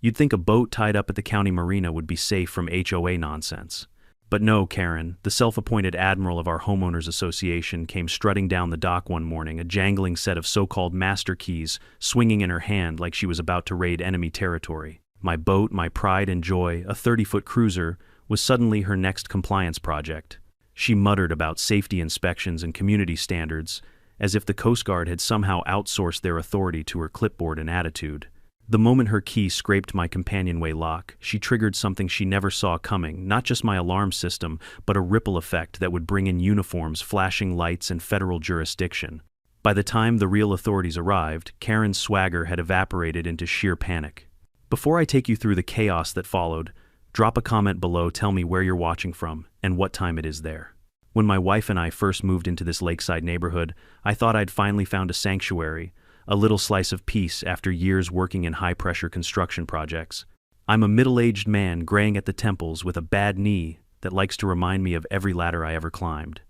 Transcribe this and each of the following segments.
You'd think a boat tied up at the county marina would be safe from HOA nonsense. But no, Karen, the self-appointed admiral of our homeowners association, came strutting down the dock one morning, a jangling set of so-called master keys swinging in her hand like she was about to raid enemy territory. My boat, my pride and joy, a 30-foot cruiser, was suddenly her next compliance project. She muttered about safety inspections and community standards, as if the Coast Guard had somehow outsourced their authority to her clipboard and attitude. The moment her key scraped my companionway lock, she triggered something she never saw coming, not just my alarm system, but a ripple effect that would bring in uniforms, flashing lights, and federal jurisdiction. By the time the real authorities arrived, Karen's swagger had evaporated into sheer panic. Before I take you through the chaos that followed, drop a comment below, tell me where you're watching from and what time it is there. When my wife and I first moved into this lakeside neighborhood, I thought I'd finally found a sanctuary, a little slice of peace after years working in high-pressure construction projects. I'm a middle-aged man graying at the temples with a bad knee that likes to remind me of every ladder I ever climbed.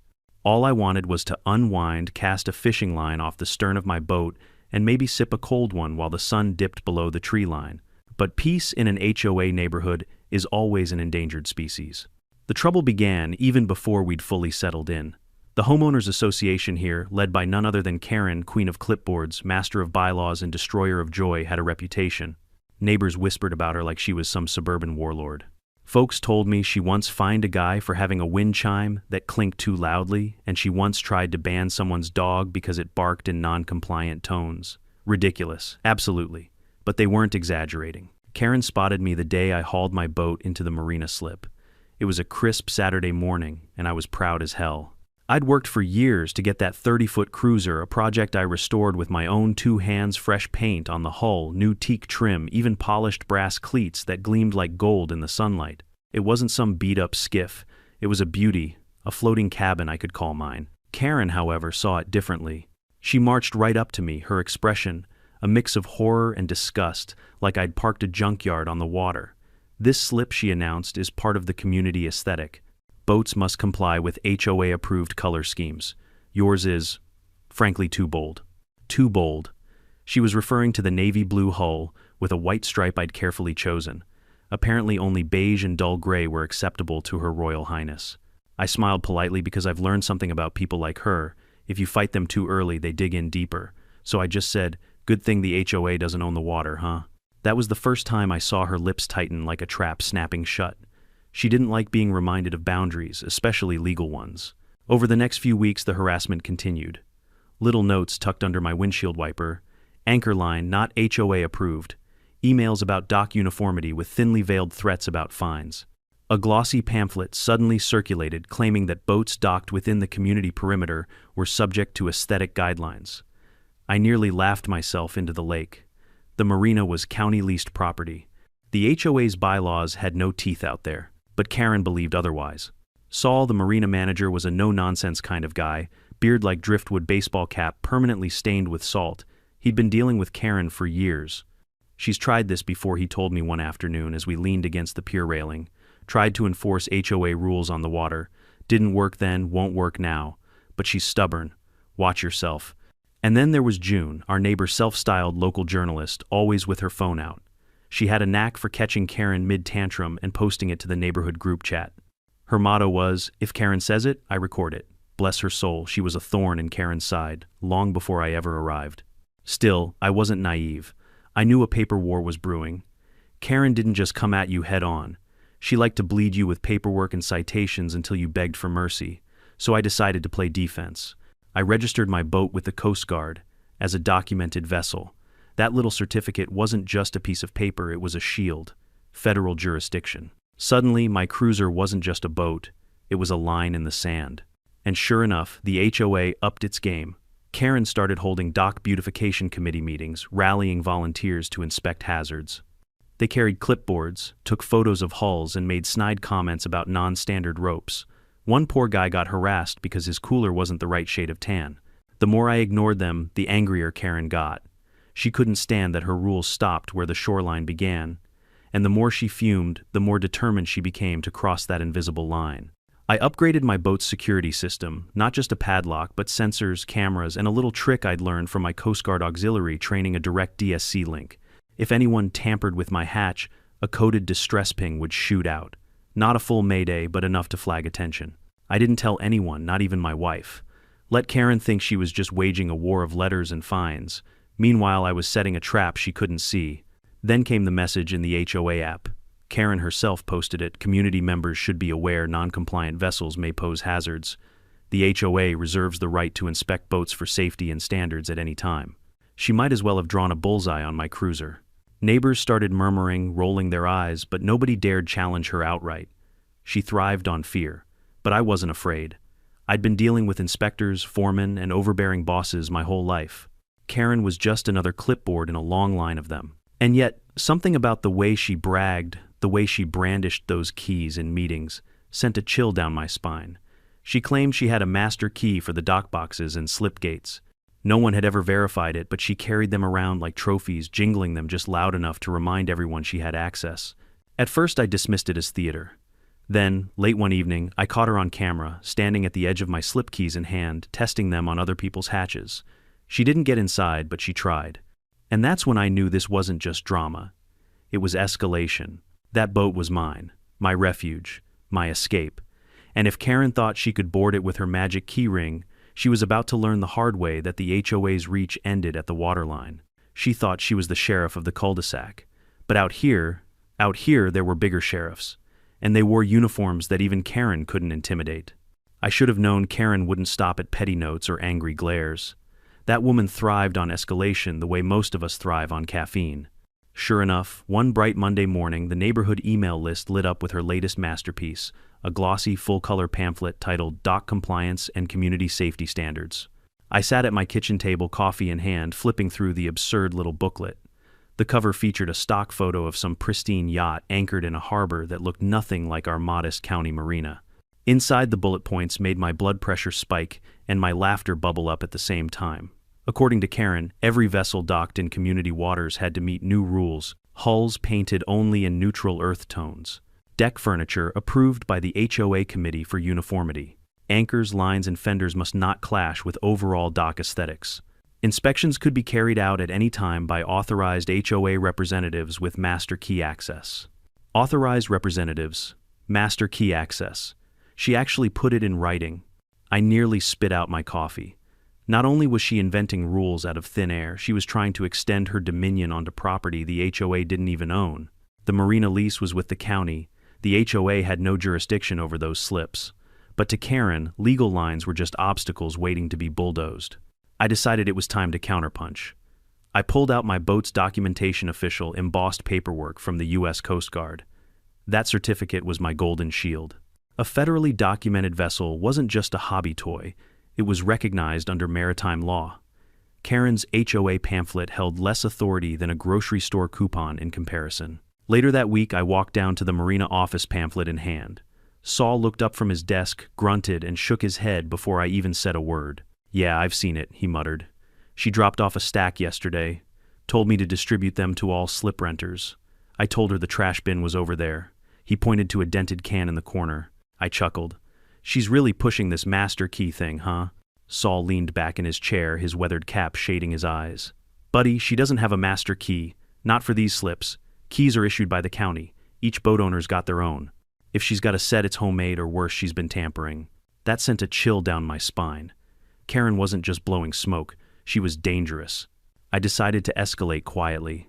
All I wanted was to unwind, cast a fishing line off the stern of my boat, and maybe sip a cold one while the sun dipped below the tree line. But peace in an HOA neighborhood is always an endangered species. The trouble began even before we'd fully settled in. The homeowners association here, led by none other than Karen, queen of clipboards, master of bylaws, and destroyer of joy, had a reputation. Neighbors whispered about her like she was some suburban warlord. Folks told me she once fined a guy for having a wind chime that clinked too loudly, and she once tried to ban someone's dog because it barked in non-compliant tones. Ridiculous, absolutely. But they weren't exaggerating. Karen spotted me the day I hauled my boat into the marina slip. It was a crisp Saturday morning, and I was proud as hell. I'd worked for years to get that 30-foot cruiser, a project I restored with my own 2 hands, fresh paint on the hull, new teak trim, even polished brass cleats that gleamed like gold in the sunlight. It wasn't some beat-up skiff. It was a beauty, a floating cabin I could call mine. Karen, however, saw it differently. She marched right up to me, her expression a mix of horror and disgust, like I'd parked a junkyard on the water. This slip, she announced, is part of the community aesthetic. Boats must comply with HOA-approved color schemes. Yours is, frankly, too bold. Too bold. She was referring to the navy blue hull with a white stripe I'd carefully chosen. Apparently only beige and dull gray were acceptable to Her Royal Highness. I smiled politely because I've learned something about people like her. If you fight them too early, they dig in deeper. So I just said, "Good thing the HOA doesn't own the water, huh?" That was the first time I saw her lips tighten like a trap snapping shut. She didn't like being reminded of boundaries, especially legal ones. Over the next few weeks, the harassment continued. Little notes tucked under my windshield wiper, anchor line not HOA approved, emails about dock uniformity with thinly veiled threats about fines. A glossy pamphlet suddenly circulated claiming that boats docked within the community perimeter were subject to aesthetic guidelines. I nearly laughed myself into the lake. The marina was county-leased property. The HOA's bylaws had no teeth out there, but Karen believed otherwise. Saul, the marina manager, was a no-nonsense kind of guy, beard like driftwood, baseball cap permanently stained with salt. He'd been dealing with Karen for years. "She's tried this before," he told me one afternoon as we leaned against the pier railing. "Tried to enforce HOA rules on the water. Didn't work then, won't work now. But she's stubborn. Watch yourself." And then there was June, our neighbor, self-styled local journalist, always with her phone out. She had a knack for catching Karen mid-tantrum and posting it to the neighborhood group chat. Her motto was, "If Karen says it, I record it." Bless her soul, she was a thorn in Karen's side, long before I ever arrived. Still, I wasn't naive. I knew a paper war was brewing. Karen didn't just come at you head-on. She liked to bleed you with paperwork and citations until you begged for mercy. So I decided to play defense. I registered my boat with the Coast Guard as a documented vessel. That little certificate wasn't just a piece of paper, it was a shield. Federal jurisdiction. Suddenly, my cruiser wasn't just a boat, it was a line in the sand. And sure enough, the HOA upped its game. Karen started holding dock beautification committee meetings, rallying volunteers to inspect hazards. They carried clipboards, took photos of hulls, and made snide comments about non-standard ropes. One poor guy got harassed because his cooler wasn't the right shade of tan. The more I ignored them, the angrier Karen got. She couldn't stand that her rules stopped where the shoreline began, and the more she fumed, the more determined she became to cross that invisible line. I upgraded my boat's security system, not just a padlock, but sensors, cameras, and a little trick I'd learned from my Coast Guard auxiliary training, a direct DSC link. If anyone tampered with my hatch, a coded distress ping would shoot out. Not a full mayday, but enough to flag attention. I didn't tell anyone, not even my wife. Let Karen think she was just waging a war of letters and fines. Meanwhile, I was setting a trap she couldn't see. Then came the message in the HOA app. Karen herself posted it. Community members should be aware non-compliant vessels may pose hazards. The HOA reserves the right to inspect boats for safety and standards at any time. She might as well have drawn a bullseye on my cruiser. Neighbors started murmuring, rolling their eyes, but nobody dared challenge her outright. She thrived on fear, but I wasn't afraid. I'd been dealing with inspectors, foremen, and overbearing bosses my whole life. Karen was just another clipboard in a long line of them. And yet, something about the way she bragged, the way she brandished those keys in meetings, sent a chill down my spine. She claimed she had a master key for the dock boxes and slip gates. No one had ever verified it, but she carried them around like trophies, jingling them just loud enough to remind everyone she had access. At first, I dismissed it as theater. Then, late one evening, I caught her on camera, standing at the edge of my slip keys in hand, testing them on other people's hatches. She didn't get inside, but she tried. And that's when I knew this wasn't just drama. It was escalation. That boat was mine, my refuge, my escape. And if Karen thought she could board it with her magic key ring, she was about to learn the hard way that the HOA's reach ended at the waterline. She thought she was the sheriff of the cul-de-sac. But out here there were bigger sheriffs. And they wore uniforms that even Karen couldn't intimidate. I should have known Karen wouldn't stop at petty notes or angry glares. That woman thrived on escalation the way most of us thrive on caffeine. Sure enough, one bright Monday morning, the neighborhood email list lit up with her latest masterpiece, a glossy, full-color pamphlet titled Dock Compliance and Community Safety Standards. I sat at my kitchen table, coffee in hand, flipping through the absurd little booklet. The cover featured a stock photo of some pristine yacht anchored in a harbor that looked nothing like our modest county marina. Inside, the bullet points made my blood pressure spike and my laughter bubble up at the same time. According to Karen, every vessel docked in community waters had to meet new rules, hulls painted only in neutral earth tones, deck furniture approved by the HOA committee for uniformity. Anchors, lines, and fenders must not clash with overall dock aesthetics. Inspections could be carried out at any time by authorized HOA representatives with master key access. Authorized representatives, master key access. She actually put it in writing. I nearly spit out my coffee. Not only was she inventing rules out of thin air, she was trying to extend her dominion onto property the HOA didn't even own. The marina lease was with the county. The HOA had no jurisdiction over those slips. But to Karen, legal lines were just obstacles waiting to be bulldozed. I decided it was time to counterpunch. I pulled out my boat's documentation official embossed paperwork from the U.S. Coast Guard. That certificate was my golden shield. A federally documented vessel wasn't just a hobby toy, it was recognized under maritime law. Karen's HOA pamphlet held less authority than a grocery store coupon in comparison. Later that week, I walked down to the marina office, pamphlet in hand. Saul looked up from his desk, grunted, and shook his head before I even said a word. "Yeah, I've seen it," he muttered. "She dropped off a stack yesterday. Told me to distribute them to all slip renters. I told her the trash bin was over there." He pointed to a dented can in the corner. I chuckled. "She's really pushing this master key thing, huh?" Saul leaned back in his chair, his weathered cap shading his eyes. "Buddy, she doesn't have a master key. Not for these slips. Keys are issued by the county. Each boat owner's got their own. If she's got a set, it's homemade, or worse, she's been tampering." That sent a chill down my spine. Karen wasn't just blowing smoke, she was dangerous. I decided to escalate quietly.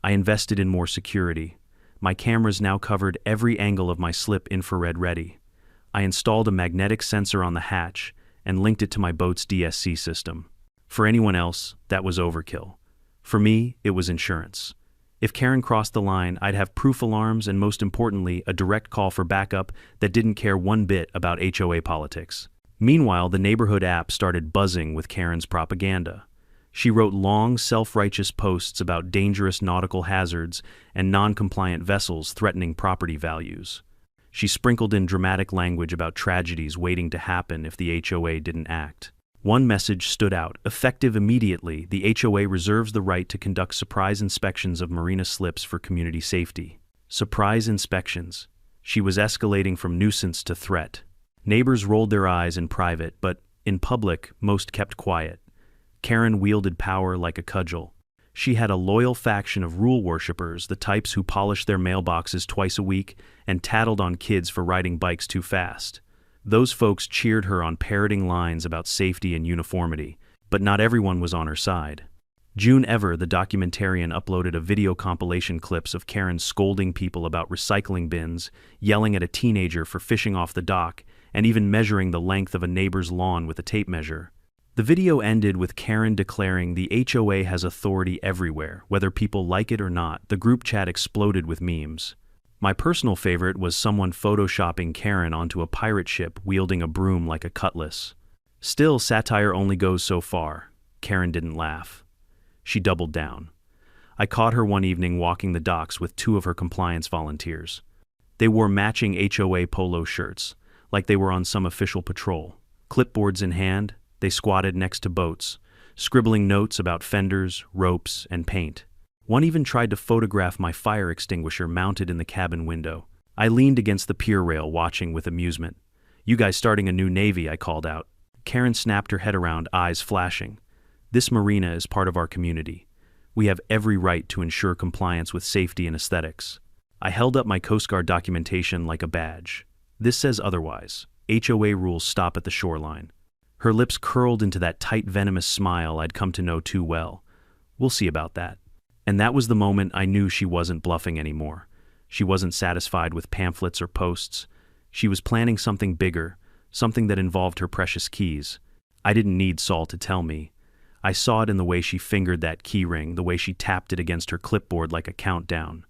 I invested in more security. My cameras now covered every angle of my slip, infrared ready. I installed a magnetic sensor on the hatch and linked it to my boat's DSC system. For anyone else, that was overkill. For me, it was insurance. If Karen crossed the line, I'd have proof alarms and, most importantly, a direct call for backup that didn't care one bit about HOA politics. Meanwhile, the neighborhood app started buzzing with Karen's propaganda. She wrote long, self-righteous posts about dangerous nautical hazards and non-compliant vessels threatening property values. She sprinkled in dramatic language about tragedies waiting to happen if the HOA didn't act. One message stood out: effective immediately, the HOA reserves the right to conduct surprise inspections of marina slips for community safety. Surprise inspections. She was escalating from nuisance to threat. Neighbors rolled their eyes in private, but in public, most kept quiet. Karen wielded power like a cudgel. She had a loyal faction of rule worshippers, the types who polished their mailboxes twice a week and tattled on kids for riding bikes too fast. Those folks cheered her on parroting lines about safety and uniformity, but not everyone was on her side. June Ever, the documentarian, uploaded a video compilation clips of Karen scolding people about recycling bins, yelling at a teenager for fishing off the dock, and even measuring the length of a neighbor's lawn with a tape measure. The video ended with Karen declaring the HOA has authority everywhere, whether people like it or not. The group chat exploded with memes. My personal favorite was someone photoshopping Karen onto a pirate ship wielding a broom like a cutlass. Still, satire only goes so far. Karen didn't laugh. She doubled down. I caught her one evening walking the docks with 2 of her compliance volunteers. They wore matching HOA polo shirts, like they were on some official patrol. Clipboards in hand, they squatted next to boats, scribbling notes about fenders, ropes, and paint. One even tried to photograph my fire extinguisher mounted in the cabin window. I leaned against the pier rail, watching with amusement. "You guys starting a new navy," I called out. Karen snapped her head around, eyes flashing. "This marina is part of our community. We have every right to ensure compliance with safety and aesthetics." I held up my Coast Guard documentation like a badge. "This says otherwise. HOA rules stop at the shoreline." Her lips curled into that tight, venomous smile I'd come to know too well. "We'll see about that." And that was the moment I knew she wasn't bluffing anymore. She wasn't satisfied with pamphlets or posts. She was planning something bigger, something that involved her precious keys. I didn't need Saul to tell me. I saw it in the way she fingered that key ring, the way she tapped it against her clipboard like a countdown.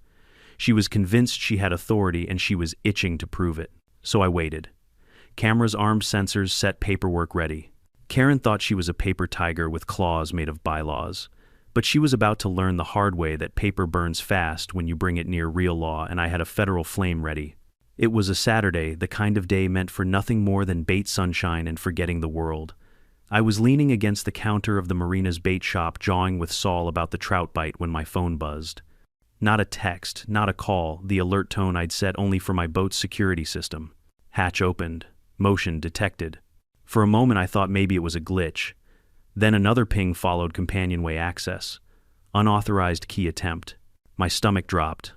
She was convinced she had authority, and she was itching to prove it. So I waited. Cameras, armed sensors, set, paperwork ready. Karen thought she was a paper tiger with claws made of bylaws. But she was about to learn the hard way that paper burns fast when you bring it near real law, and I had a federal flame ready. It was a Saturday, the kind of day meant for nothing more than bait sunshine and forgetting the world. I was leaning against the counter of the marina's bait shop, jawing with Saul about the trout bite, when my phone buzzed. Not a text, not a call, the alert tone I'd set only for my boat's security system. Hatch opened. Motion detected. For a moment I thought maybe it was a glitch. Then another ping followed, companionway access. Unauthorized key attempt. My stomach dropped.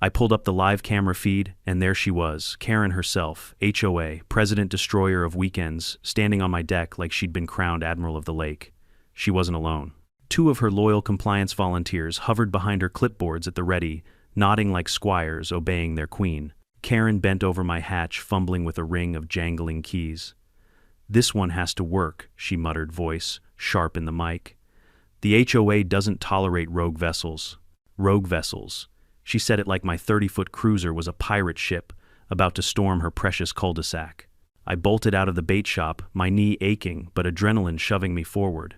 I pulled up the live camera feed, and there she was, Karen herself, HOA, President Destroyer of Weekends, standing on my deck like she'd been crowned Admiral of the Lake. She wasn't alone. 2 of her loyal compliance volunteers hovered behind her clipboards at the ready, nodding like squires obeying their queen. Karen bent over my hatch, fumbling with a ring of jangling keys. "This one has to work," she muttered, voice sharp in the mic. "The HOA doesn't tolerate rogue vessels." Rogue vessels. She said it like my 30-foot cruiser was a pirate ship about to storm her precious cul-de-sac. I bolted out of the bait shop, my knee aching but adrenaline shoving me forward.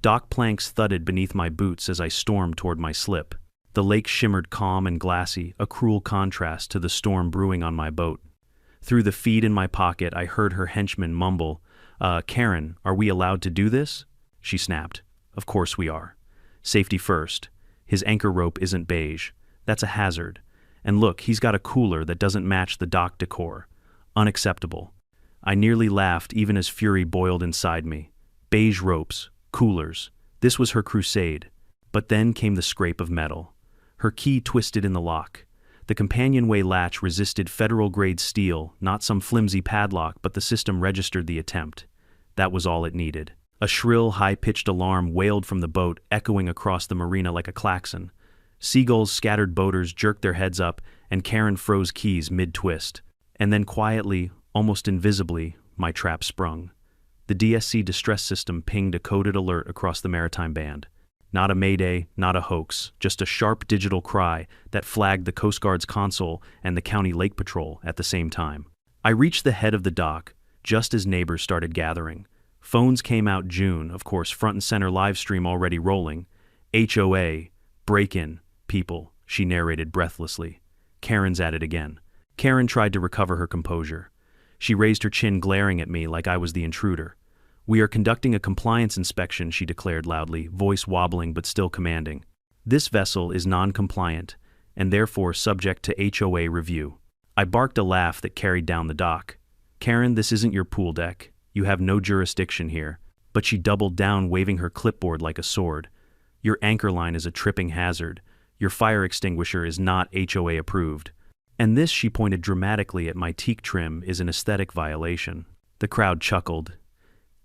Dock planks thudded beneath my boots as I stormed toward my slip. The lake shimmered calm and glassy, a cruel contrast to the storm brewing on my boat. Through the feed in my pocket, I heard her henchman mumble, "Karen, are we allowed to do this?" She snapped. "Of course we are. Safety first. His anchor rope isn't beige. That's a hazard. And look, he's got a cooler that doesn't match the dock decor. Unacceptable." I nearly laughed even as fury boiled inside me. Beige ropes, coolers. This was her crusade. But then came the scrape of metal. Her key twisted in the lock. The companionway latch resisted federal-grade steel, not some flimsy padlock, but the system registered the attempt. That was all it needed. A shrill, high-pitched alarm wailed from the boat, echoing across the marina like a klaxon. Seagulls, scattered boaters jerked their heads up, and Karen froze keys mid-twist. And then quietly, almost invisibly, my trap sprung. The DSC distress system pinged a coded alert across the maritime band. Not a mayday, not a hoax, just a sharp digital cry that flagged the Coast Guard's console and the County Lake Patrol at the same time. I reached the head of the dock just as neighbors started gathering. Phones came out. June, of course, front and center, live stream already rolling. "HOA, break-in. People," she narrated breathlessly. "Karen's at it again." Karen tried to recover her composure. She raised her chin, glaring at me like I was the intruder. "We are conducting a compliance inspection," she declared loudly, voice wobbling but still commanding. "This vessel is non-compliant, and therefore subject to HOA review." I barked a laugh that carried down the dock. "Karen, this isn't your pool deck. You have no jurisdiction here." But she doubled down, waving her clipboard like a sword. Your anchor line is a tripping hazard. Your fire extinguisher is not HOA approved. And this, she pointed dramatically at my teak trim, is an aesthetic violation. The crowd chuckled.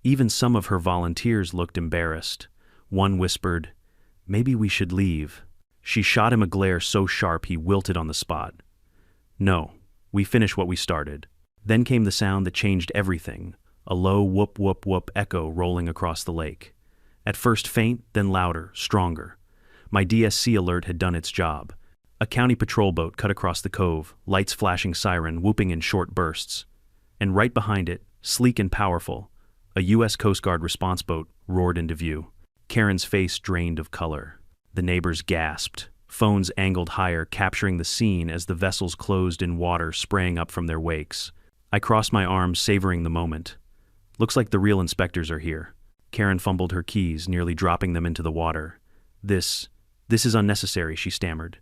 Even some of her volunteers looked embarrassed. One whispered, "Maybe we should leave." She shot him a glare so sharp he wilted on the spot. No, we finished what we started. Then came the sound that changed everything, a low whoop whoop whoop echo rolling across the lake. At first faint, then louder, stronger. My DSC alert had done its job. A county patrol boat cut across the cove, lights flashing siren, whooping in short bursts. And right behind it, sleek and powerful, a U.S. Coast Guard response boat roared into view. Karen's face drained of color. The neighbors gasped. Phones angled higher, capturing the scene as the vessels closed in water spraying up from their wakes. I crossed my arms, savoring the moment. Looks like the real inspectors are here. Karen fumbled her keys, nearly dropping them into the water. This is unnecessary," she stammered.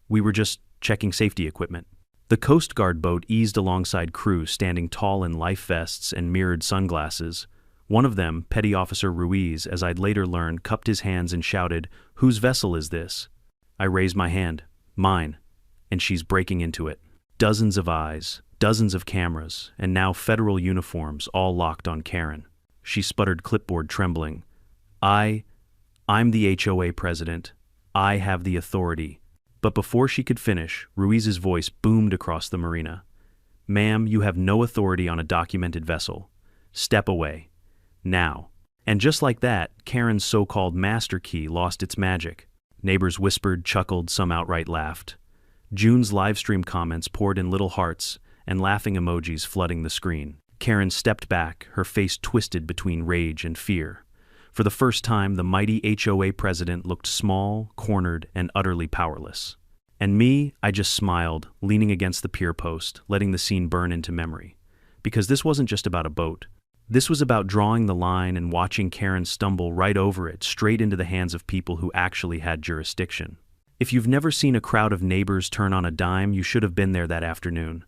"We were just checking safety equipment." The Coast Guard boat eased alongside crew standing tall in life vests and mirrored sunglasses. One of them, Petty Officer Ruiz, as I'd later learned, cupped his hands and shouted, "Whose vessel is this?" I raised my hand. "Mine." And she's breaking into it. Dozens of eyes, dozens of cameras, and now federal uniforms all locked on Karen. She sputtered, clipboard trembling. I'm the HOA president. I have the authority." But before she could finish, Ruiz's voice boomed across the marina. "Ma'am, you have no authority on a documented vessel. Step away. Now." And just like that, Karen's so-called master key lost its magic. Neighbors whispered, chuckled, some outright laughed. June's livestream comments poured in little hearts and laughing emojis flooding the screen. Karen stepped back, her face twisted between rage and fear. For the first time, the mighty HOA president looked small, cornered, and utterly powerless. And me, I just smiled, leaning against the pier post, letting the scene burn into memory. Because this wasn't just about a boat. This was about drawing the line and watching Karen stumble right over it, straight into the hands of people who actually had jurisdiction. If you've never seen a crowd of neighbors turn on a dime, you should have been there that afternoon.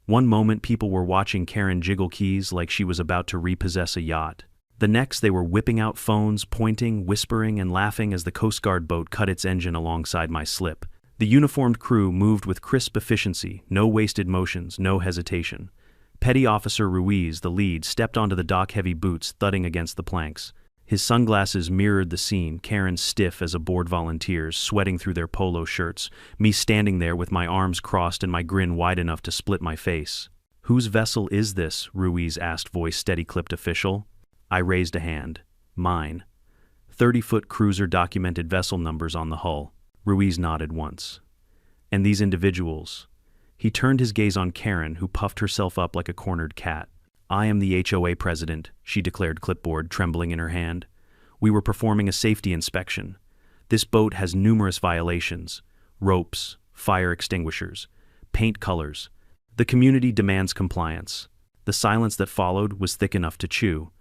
One moment, people were watching Karen jiggle keys like she was about to repossess a yacht. The next, they were whipping out phones, pointing, whispering, and laughing as the Coast Guard boat cut its engine alongside my slip. The uniformed crew moved with crisp efficiency, no wasted motions, no hesitation. Petty Officer Ruiz, the lead, stepped onto the dock-heavy boots, thudding against the planks. His sunglasses mirrored the scene, Karen stiff as aboard volunteers, sweating through their polo shirts, me standing there with my arms crossed and my grin wide enough to split my face. "Whose vessel is this?" Ruiz asked, voice steady-clipped official. I raised a hand. "Mine." 30-foot cruiser documented vessel numbers on the hull. Ruiz nodded once. "And these individuals?" He turned his gaze on Karen, who puffed herself up like a cornered cat. "I am the HOA president," she declared, clipboard trembling in her hand. "We were performing a safety inspection. This boat has numerous violations. Ropes, fire extinguishers, paint colors. The community demands compliance." The silence that followed was thick enough to chew.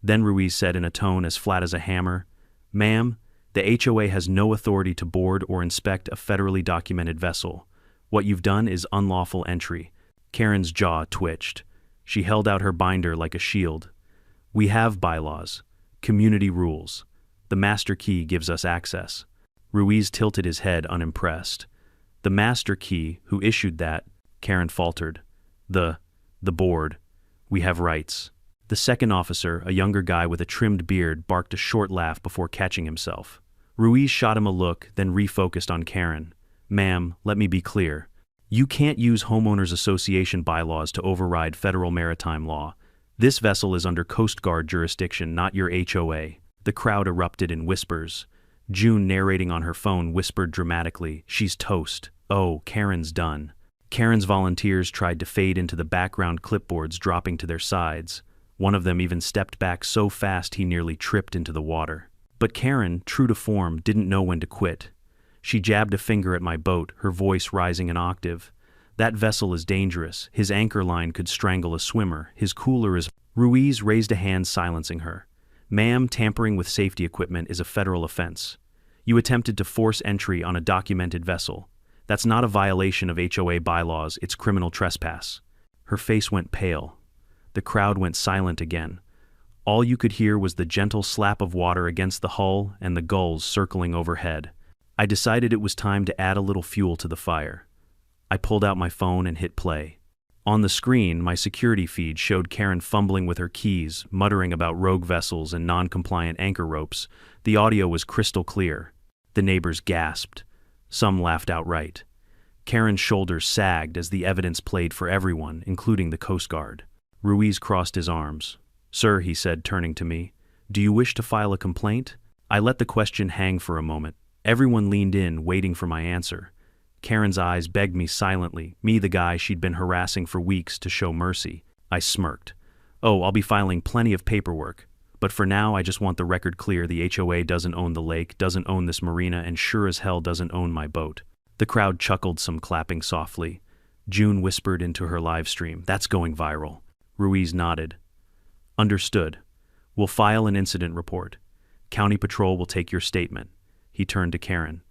Then Ruiz said in a tone as flat as a hammer, "Ma'am, the HOA has no authority to board or inspect a federally documented vessel. What you've done is unlawful entry." Karen's jaw twitched. She held out her binder like a shield. "We have bylaws, community rules. The master key gives us access." Ruiz tilted his head, unimpressed. "The master key, who issued that?" Karen faltered. The board. We have rights." The second officer, a younger guy with a trimmed beard, barked a short laugh before catching himself. Ruiz shot him a look, then refocused on Karen. "Ma'am, let me be clear. You can't use homeowners association bylaws to override federal maritime law. This vessel is under Coast Guard jurisdiction, not your HOA." The crowd erupted in whispers. June, narrating on her phone, whispered dramatically, "She's toast. Oh, Karen's done." Karen's volunteers tried to fade into the background, clipboards dropping to their sides. One of them even stepped back so fast he nearly tripped into the water. But Karen, true to form, didn't know when to quit. She jabbed a finger at my boat, her voice rising an octave. "That vessel is dangerous. His anchor line could strangle a swimmer. His cooler is—" Ruiz raised a hand, silencing her. "Ma'am, tampering with safety equipment is a federal offense. You attempted to force entry on a documented vessel. That's not a violation of HOA bylaws, it's criminal trespass." Her face went pale. The crowd went silent again. All you could hear was the gentle slap of water against the hull and the gulls circling overhead. I decided it was time to add a little fuel to the fire. I pulled out my phone and hit play. On the screen, my security feed showed Karen fumbling with her keys, muttering about rogue vessels and non-compliant anchor ropes. The audio was crystal clear. The neighbors gasped. Some laughed outright. Karen's shoulders sagged as the evidence played for everyone, including the Coast Guard. Ruiz crossed his arms. "Sir," he said, turning to me, "do you wish to file a complaint?" I let the question hang for a moment. Everyone leaned in, waiting for my answer. Karen's eyes begged me silently, me the guy she'd been harassing for weeks, to show mercy. I smirked. "Oh, I'll be filing plenty of paperwork. But for now, I just want the record clear. The HOA doesn't own the lake, doesn't own this marina, and sure as hell doesn't own my boat." The crowd chuckled, some clapping softly. June whispered into her live stream, "That's going viral." Ruiz nodded. "Understood. We'll file an incident report. County Patrol will take your statement." He turned to Karen.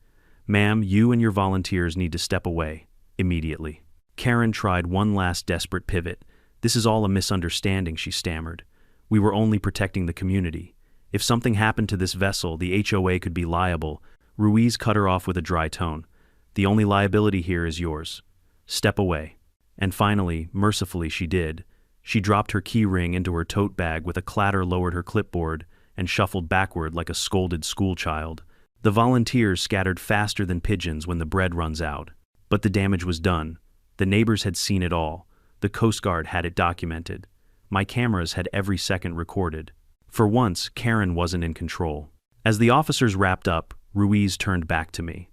"Ma'am, you and your volunteers need to step away. Immediately." Karen tried one last desperate pivot. "This is all a misunderstanding," she stammered. "We were only protecting the community. If something happened to this vessel, the HOA could be liable." Ruiz cut her off with a dry tone. "The only liability here is yours. Step away." And finally, mercifully she did. She dropped her key ring into her tote bag with a clatter, lowered her clipboard, and shuffled backward like a scolded schoolchild. The volunteers scattered faster than pigeons when the bread runs out. But the damage was done. The neighbors had seen it all. The Coast Guard had it documented. My cameras had every second recorded. For once, Karen wasn't in control. As the officers wrapped up, Ruiz turned back to me.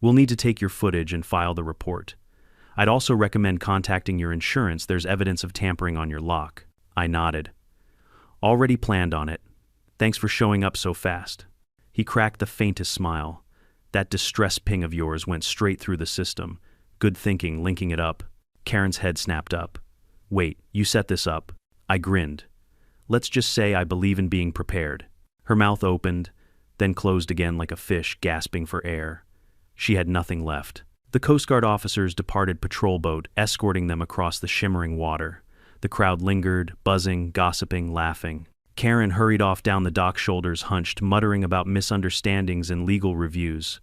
"We'll need to take your footage and file the report. I'd also recommend contacting your insurance. There's evidence of tampering on your lock." I nodded. "Already planned on it. Thanks for showing up so fast." He cracked the faintest smile. "That distress ping of yours went straight through the system. Good thinking, linking it up." Karen's head snapped up. "Wait, you set this up?" I grinned. "Let's just say I believe in being prepared." Her mouth opened, then closed again like a fish gasping for air. She had nothing left. The Coast Guard officers departed patrol boat, escorting them across the shimmering water. The crowd lingered, buzzing, gossiping, laughing. Karen hurried off down the dock, shoulders hunched, muttering about misunderstandings and legal reviews.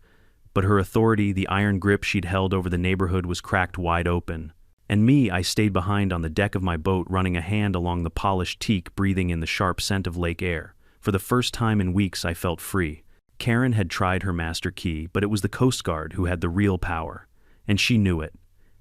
But her authority, the iron grip she'd held over the neighborhood, was cracked wide open. And me, I stayed behind on the deck of my boat, running a hand along the polished teak, breathing in the sharp scent of lake air. For the first time in weeks, I felt free. Karen had tried her master key, but it was the Coast Guard who had the real power. And she knew it.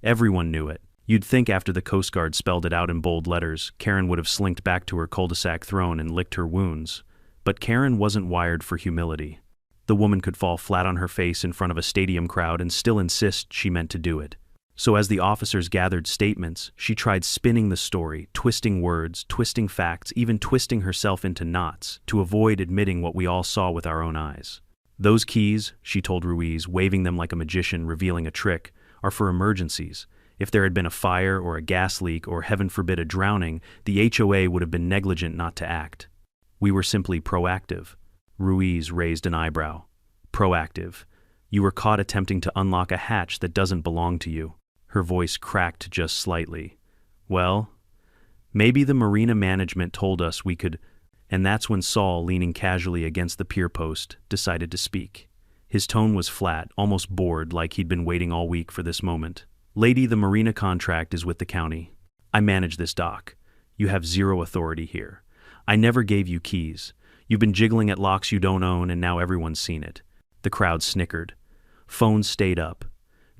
Everyone knew it. You'd think after the Coast Guard spelled it out in bold letters, Karen would have slinked back to her cul-de-sac throne and licked her wounds. But Karen wasn't wired for humility. The woman could fall flat on her face in front of a stadium crowd and still insist she meant to do it. So as the officers gathered statements, she tried spinning the story, twisting words, twisting facts, even twisting herself into knots, to avoid admitting what we all saw with our own eyes. "Those keys," she told Ruiz, waving them like a magician revealing a trick, "are for emergencies. If there had been a fire or a gas leak or, heaven forbid, a drowning, the HOA would have been negligent not to act. We were simply proactive." Ruiz raised an eyebrow. "Proactive? You were caught attempting to unlock a hatch that doesn't belong to you." Her voice cracked just slightly. "Well, maybe the marina management told us we could." And that's when Saul, leaning casually against the pier post, decided to speak. His tone was flat, almost bored, like he'd been waiting all week for this moment. "Lady, the marina contract is with the county. I manage this dock. You have zero authority here. I never gave you keys. You've been jiggling at locks you don't own, and now everyone's seen it." The crowd snickered. Phones stayed up.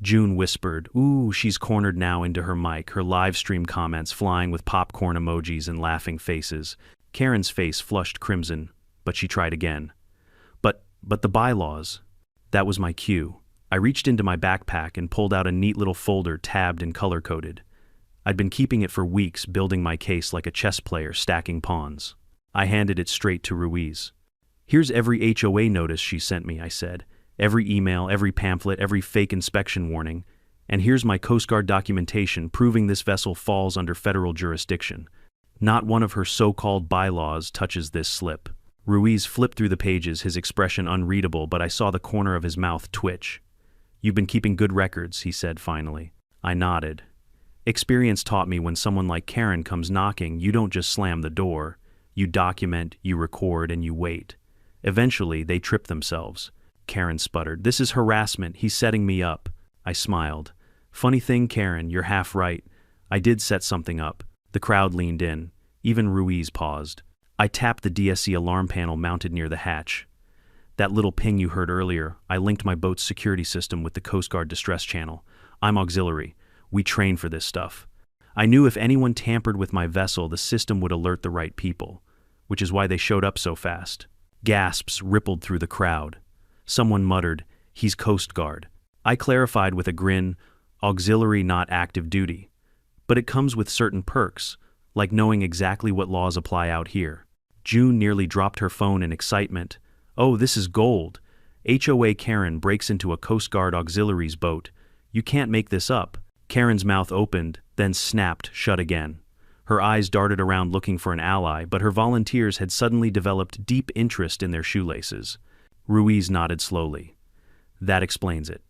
June whispered, "Ooh, she's cornered now," into her mic, her live stream comments flying with popcorn emojis and laughing faces. Karen's face flushed crimson, but she tried again. But the bylaws." That was my cue. I reached into my backpack and pulled out a neat little folder tabbed and color-coded. I'd been keeping it for weeks, building my case like a chess player stacking pawns. I handed it straight to Ruiz. "Here's every HOA notice she sent me," I said. "Every email, every pamphlet, every fake inspection warning. And here's my Coast Guard documentation proving this vessel falls under federal jurisdiction. Not one of her so-called bylaws touches this slip." Ruiz flipped through the pages, his expression unreadable, but I saw the corner of his mouth twitch. "You've been keeping good records," he said finally. I nodded. "Experience taught me when someone like Karen comes knocking, you don't just slam the door. You document, you record, and you wait. Eventually, they trip themselves. Karen sputtered. "This is harassment. He's setting me up." I smiled. "Funny thing, Karen, you're half right. I did set something up." The crowd leaned in. Even Ruiz paused. I tapped the DSC alarm panel mounted near the hatch. "That little ping you heard earlier, I linked my boat's security system with the Coast Guard distress channel. I'm auxiliary. We train for this stuff. I knew if anyone tampered with my vessel, the system would alert the right people, which is why they showed up so fast." Gasps rippled through the crowd. Someone muttered, "He's Coast Guard." I clarified with a grin, "Auxiliary, not active duty. But it comes with certain perks, like knowing exactly what laws apply out here." June nearly dropped her phone in excitement. "Oh, this is gold. HOA Karen breaks into a Coast Guard auxiliary's boat. You can't make this up." Karen's mouth opened, then snapped shut again. Her eyes darted around looking for an ally, but her volunteers had suddenly developed deep interest in their shoelaces. Ruiz nodded slowly. "That explains it.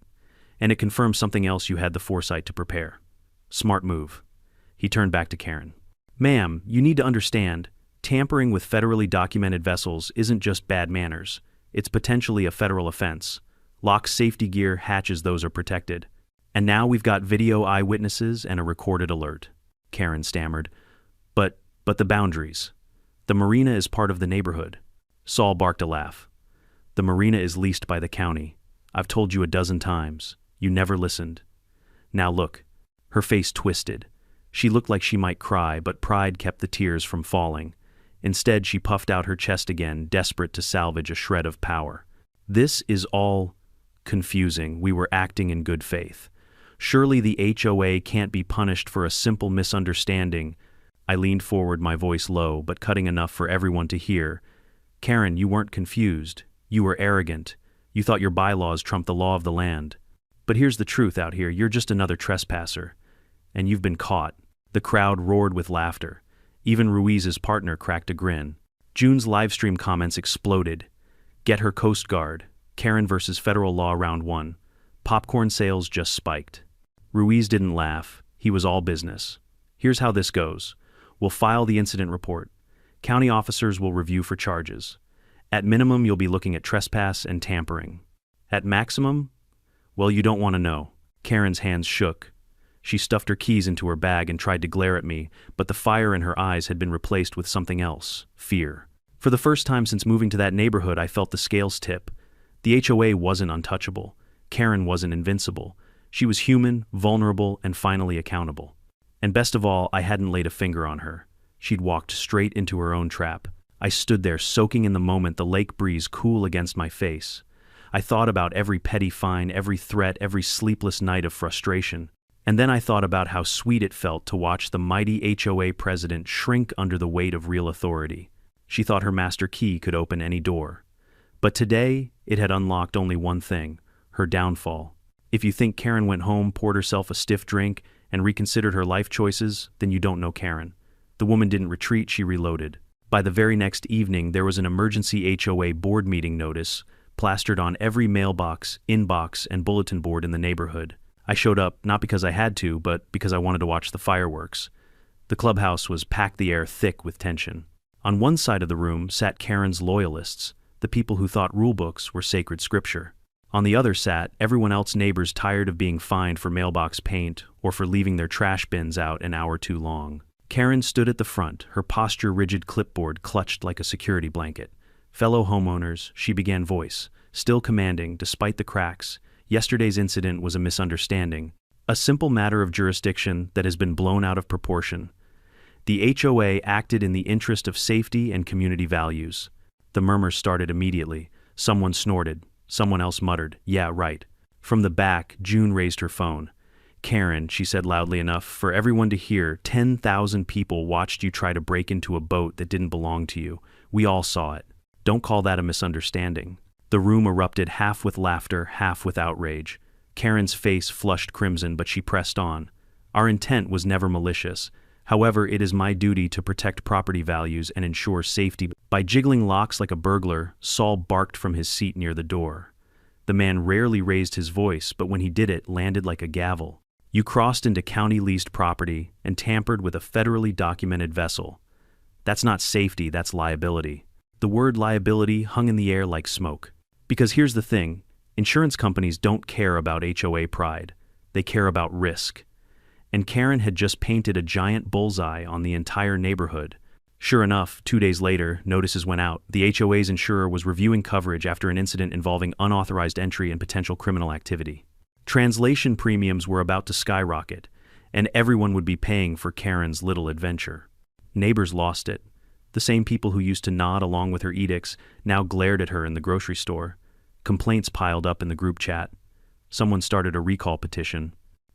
And it confirms something else you had the foresight to prepare. Smart move." He turned back to Karen. "Ma'am, you need to understand, tampering with federally documented vessels isn't just bad manners. It's potentially a federal offense. Lock safety gear, hatches, those are protected. And now we've got video eyewitnesses and a recorded alert." Karen stammered. But the boundaries. The marina is part of the neighborhood." Saul barked a laugh. "The marina is leased by the county. I've told you a dozen times. You never listened. Now look." Her face twisted. She looked like she might cry, but pride kept the tears from falling. Instead, she puffed out her chest again, desperate to salvage a shred of power. "This is all confusing. We were acting in good faith. Surely the HOA can't be punished for a simple misunderstanding." I leaned forward, my voice low, but cutting enough for everyone to hear. "Karen, you weren't confused. You were arrogant. You thought your bylaws trumped the law of the land. But here's the truth out here. You're just another trespasser. And you've been caught." The crowd roared with laughter. Even Ruiz's partner cracked a grin. June's livestream comments exploded. "Get her Coast Guard. Karen versus federal law round 1. Popcorn sales just spiked." Ruiz didn't laugh. He was all business. "Here's how this goes. We'll file the incident report. County officers will review for charges. At minimum, you'll be looking at trespass and tampering. At maximum, well, you don't want to know." Karen's hands shook. She stuffed her keys into her bag and tried to glare at me, but the fire in her eyes had been replaced with something else, fear. For the first time since moving to that neighborhood, I felt the scales tip. The HOA wasn't untouchable. Karen wasn't invincible. She was human, vulnerable, and finally accountable. And best of all, I hadn't laid a finger on her. She'd walked straight into her own trap. I stood there, soaking in the moment, the lake breeze cool against my face. I thought about every petty fine, every threat, every sleepless night of frustration. And then I thought about how sweet it felt to watch the mighty HOA president shrink under the weight of real authority. She thought her master key could open any door. But today, it had unlocked only one thing: her downfall. If you think Karen went home, poured herself a stiff drink, and reconsidered her life choices, then you don't know Karen. The woman didn't retreat, she reloaded. By the very next evening, there was an emergency HOA board meeting notice plastered on every mailbox, inbox, and bulletin board in the neighborhood. I showed up not because I had to, but because I wanted to watch the fireworks. The clubhouse was packed, the air thick with tension. On one side of the room sat Karen's loyalists, the people who thought rulebooks were sacred scripture. On the other sat everyone else, neighbors tired of being fined for mailbox paint or for leaving their trash bins out an hour too long. Karen stood at the front, her posture rigid, clipboard clutched like a security blanket. "Fellow homeowners," she began, voice still commanding despite the cracks. "Yesterday's incident was a misunderstanding, a simple matter of jurisdiction that has been blown out of proportion. The HOA acted in the interest of safety and community values." The murmurs started immediately. Someone snorted. Someone else muttered, "Yeah, right." From the back, June raised her phone. "Karen," she said loudly enough for everyone to hear, 10,000 people watched you try to break into a boat that didn't belong to you. We all saw it. Don't call that a misunderstanding." The room erupted, half with laughter, half with outrage. Karen's face flushed crimson, but she pressed on. "Our intent was never malicious. However, it is my duty to protect property values and ensure safety." By jiggling locks like a burglar, Saul barked from his seat near the door. The man rarely raised his voice, but when he did it, landed like a gavel. "You crossed into county-leased property and tampered with a federally documented vessel. That's not safety, that's liability. The word liability hung in the air like smoke. Because here's the thing, insurance companies don't care about HOA pride. They care about risk. And Karen had just painted a giant bullseye on the entire neighborhood. Sure enough, 2 days later, notices went out. The HOA's insurer was reviewing coverage after an incident involving unauthorized entry and potential criminal activity. Translation premiums were about to skyrocket, and everyone would be paying for Karen's little adventure. Neighbors lost it. The same people who used to nod along with her edicts now glared at her in the grocery store. Complaints piled up in the group chat. Someone started a recall petition.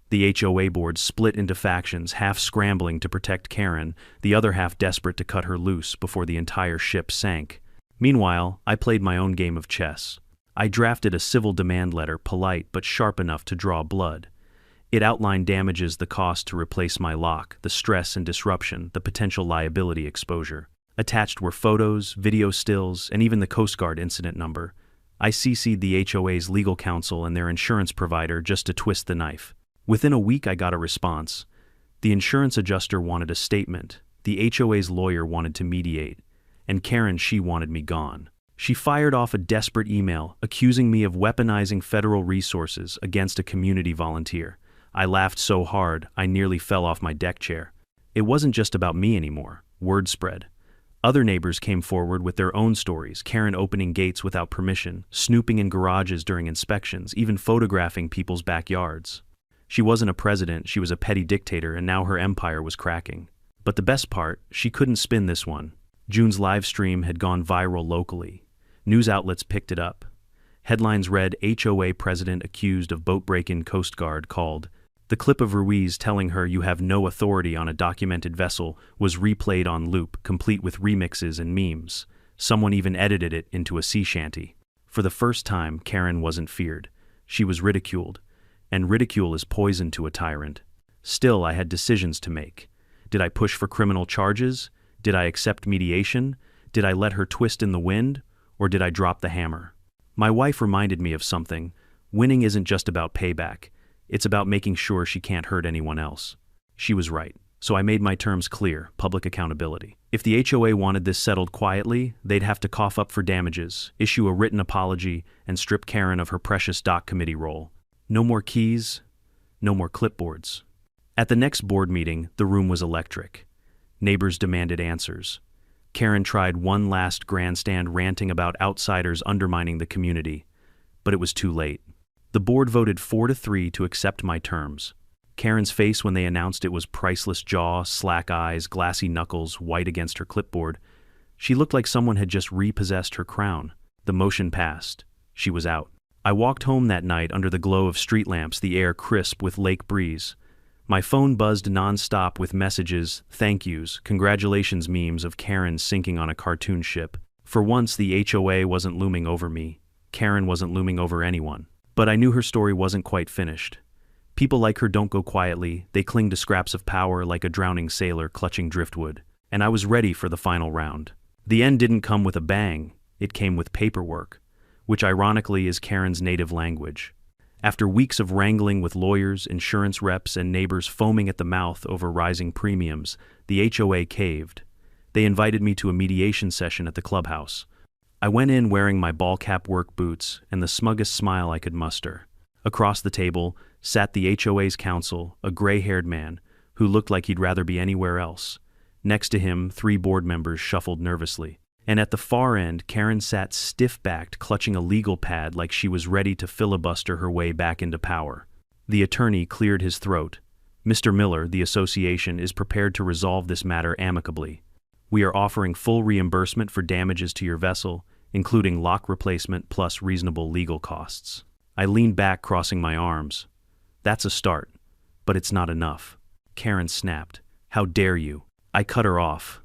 The HOA board split into factions, half scrambling to protect Karen, the other half desperate to cut her loose before the entire ship sank. Meanwhile, I played my own game of chess. I drafted a civil demand letter, polite but sharp enough to draw blood. It outlined damages, the cost to replace my lock, the stress and disruption, the potential liability exposure. Attached were photos, video stills, and even the Coast Guard incident number. I CC'd the HOA's legal counsel and their insurance provider just to twist the knife. Within a week I got a response. The insurance adjuster wanted a statement, the HOA's lawyer wanted to mediate, and Karen, she wanted me gone. She fired off a desperate email accusing me of weaponizing federal resources against a community volunteer. I laughed so hard I nearly fell off my deck chair. It wasn't just about me anymore. Word spread. Other neighbors came forward with their own stories, Karen opening gates without permission, snooping in garages during inspections, even photographing people's backyards. She wasn't a president, she was a petty dictator, and now her empire was cracking. But the best part, she couldn't spin this one. June's live stream had gone viral locally. News outlets picked it up. Headlines read, HOA president accused of boat break-in, Coast Guard called. The clip of Ruiz telling her you have no authority on a documented vessel was replayed on loop, complete with remixes and memes. Someone even edited it into a sea shanty. For the first time, Karen wasn't feared. She was ridiculed. And ridicule is poison to a tyrant. Still, I had decisions to make. Did I push for criminal charges? Did I accept mediation? Did I let her twist in the wind? Or did I drop the hammer? My wife reminded me of something. Winning isn't just about payback. It's about making sure she can't hurt anyone else. She was right. So I made my terms clear, public accountability. If the HOA wanted this settled quietly, they'd have to cough up for damages, issue a written apology, and strip Karen of her precious dock committee role. No more keys, no more clipboards. At the next board meeting, the room was electric. Neighbors demanded answers. Karen tried one last grandstand ranting about outsiders undermining the community, but it was too late. The board voted 4-3 to accept my terms. Karen's face when they announced it was priceless jaw, slack eyes, glassy knuckles, white against her clipboard. She looked like someone had just repossessed her crown. The motion passed. She was out. I walked home that night under the glow of street lamps, the air crisp with lake breeze. My phone buzzed non-stop with messages, thank yous, congratulations memes of Karen sinking on a cartoon ship. For once, the HOA wasn't looming over me. Karen wasn't looming over anyone. But I knew her story wasn't quite finished. People like her don't go quietly, they cling to scraps of power like a drowning sailor clutching driftwood. And I was ready for the final round. The end didn't come with a bang, it came with paperwork, which ironically is Karen's native language. After weeks of wrangling with lawyers, insurance reps, and neighbors foaming at the mouth over rising premiums, the HOA caved. They invited me to a mediation session at the clubhouse. I went in wearing my ball-cap work boots and the smuggest smile I could muster. Across the table sat the HOA's counsel, a gray-haired man who looked like he'd rather be anywhere else. Next to him, 3 board members shuffled nervously. And at the far end, Karen sat stiff-backed, clutching a legal pad like she was ready to filibuster her way back into power. The attorney cleared his throat. Mr. Miller, the association, is prepared to resolve this matter amicably. We are offering full reimbursement for damages to your vessel, including lock replacement plus reasonable legal costs. I leaned back, crossing my arms. That's a start, but it's not enough. Karen snapped. How dare you? I cut her off.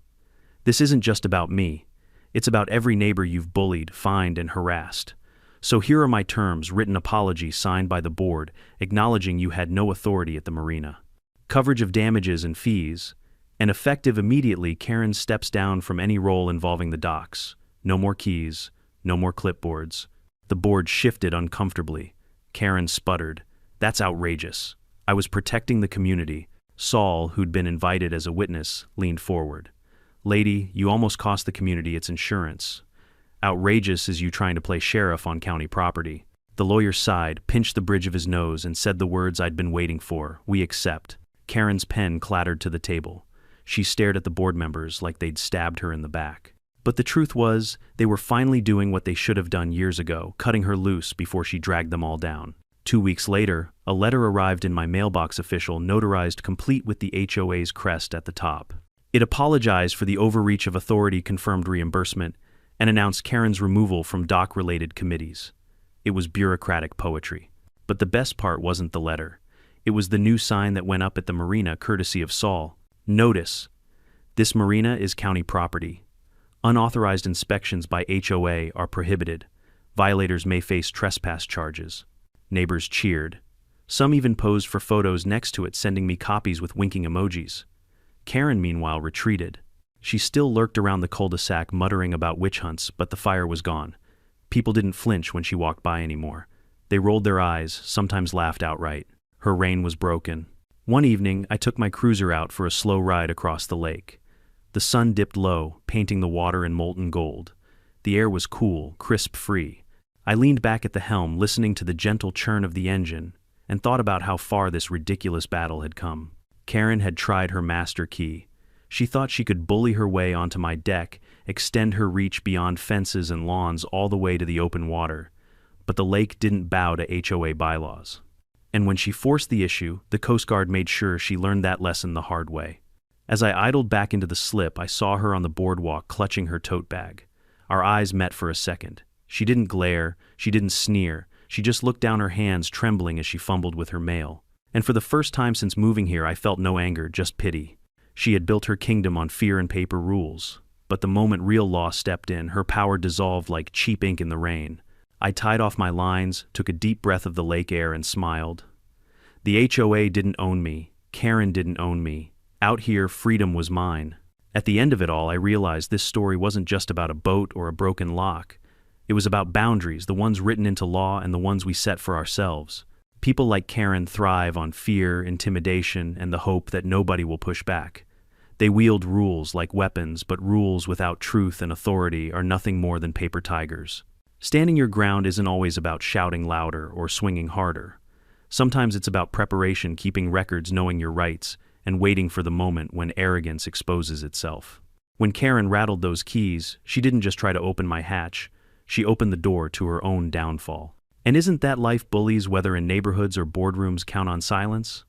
This isn't just about me. It's about every neighbor you've bullied, fined, and harassed. So here are my terms, written apology signed by the board, acknowledging you had no authority at the marina. Coverage of damages and fees, and effective immediately, Karen steps down from any role involving the docks. No more keys, no more clipboards. The board shifted uncomfortably. Karen sputtered. That's outrageous. I was protecting the community. Saul, who'd been invited as a witness, leaned forward. "Lady, you almost cost the community its insurance. Outrageous is you trying to play sheriff on county property." The lawyer sighed, pinched the bridge of his nose, and said the words I'd been waiting for: "We accept." Karen's pen clattered to the table. She stared at the board members like they'd stabbed her in the back. But the truth was, they were finally doing what they should have done years ago, cutting her loose before she dragged them all down. 2 weeks later, a letter arrived in my mailbox, official, notarized, complete with the HOA's crest at the top. It apologized for the overreach of authority, confirmed reimbursement, and announced Karen's removal from dock-related committees. It was bureaucratic poetry. But the best part wasn't the letter. It was the new sign that went up at the marina, courtesy of Saul. "Notice: this marina is county property. Unauthorized inspections by HOA are prohibited. Violators may face trespass charges." Neighbors cheered. Some even posed for photos next to it, sending me copies with winking emojis. Karen, meanwhile, retreated. She still lurked around the cul-de-sac, muttering about witch hunts, but the fire was gone. People didn't flinch when she walked by anymore. They rolled their eyes, sometimes laughed outright. Her reign was broken. One evening, I took my cruiser out for a slow ride across the lake. The sun dipped low, painting the water in molten gold. The air was cool, crisp-free. I leaned back at the helm, listening to the gentle churn of the engine, and thought about how far this ridiculous battle had come. Karen had tried her master key. She thought she could bully her way onto my deck, extend her reach beyond fences and lawns all the way to the open water. But the lake didn't bow to HOA bylaws. And when she forced the issue, the Coast Guard made sure she learned that lesson the hard way. As I idled back into the slip, I saw her on the boardwalk, clutching her tote bag. Our eyes met for a second. She didn't glare, she didn't sneer, she just looked down, her hands trembling as she fumbled with her mail. And for the first time since moving here, I felt no anger, just pity. She had built her kingdom on fear and paper rules. But the moment real law stepped in, her power dissolved like cheap ink in the rain. I tied off my lines, took a deep breath of the lake air, and smiled. The HOA didn't own me. Karen didn't own me. Out here, freedom was mine. At the end of it all, I realized this story wasn't just about a boat or a broken lock. It was about boundaries, the ones written into law and the ones we set for ourselves. People like Karen thrive on fear, intimidation, and the hope that nobody will push back. They wield rules like weapons, but rules without truth and authority are nothing more than paper tigers. Standing your ground isn't always about shouting louder or swinging harder. Sometimes it's about preparation, keeping records, knowing your rights, and waiting for the moment when arrogance exposes itself. When Karen rattled those keys, she didn't just try to open my hatch. She opened the door to her own downfall. And isn't that life? Bullies, whether in neighborhoods or boardrooms, count on silence.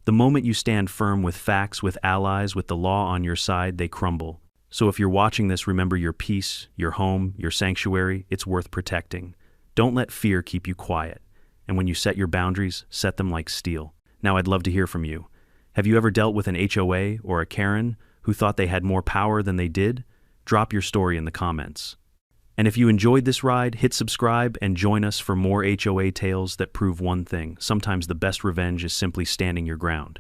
The moment you stand firm with facts, with allies, with the law on your side, they crumble. So if you're watching this, remember your peace, your home, your sanctuary, it's worth protecting. Don't let fear keep you quiet. And when you set your boundaries, set them like steel. Now I'd love to hear from you. Have you ever dealt with an HOA or a Karen who thought they had more power than they did? Drop your story in the comments. And if you enjoyed this ride, hit subscribe and join us for more HOA tales that prove one thing: sometimes the best revenge is simply standing your ground.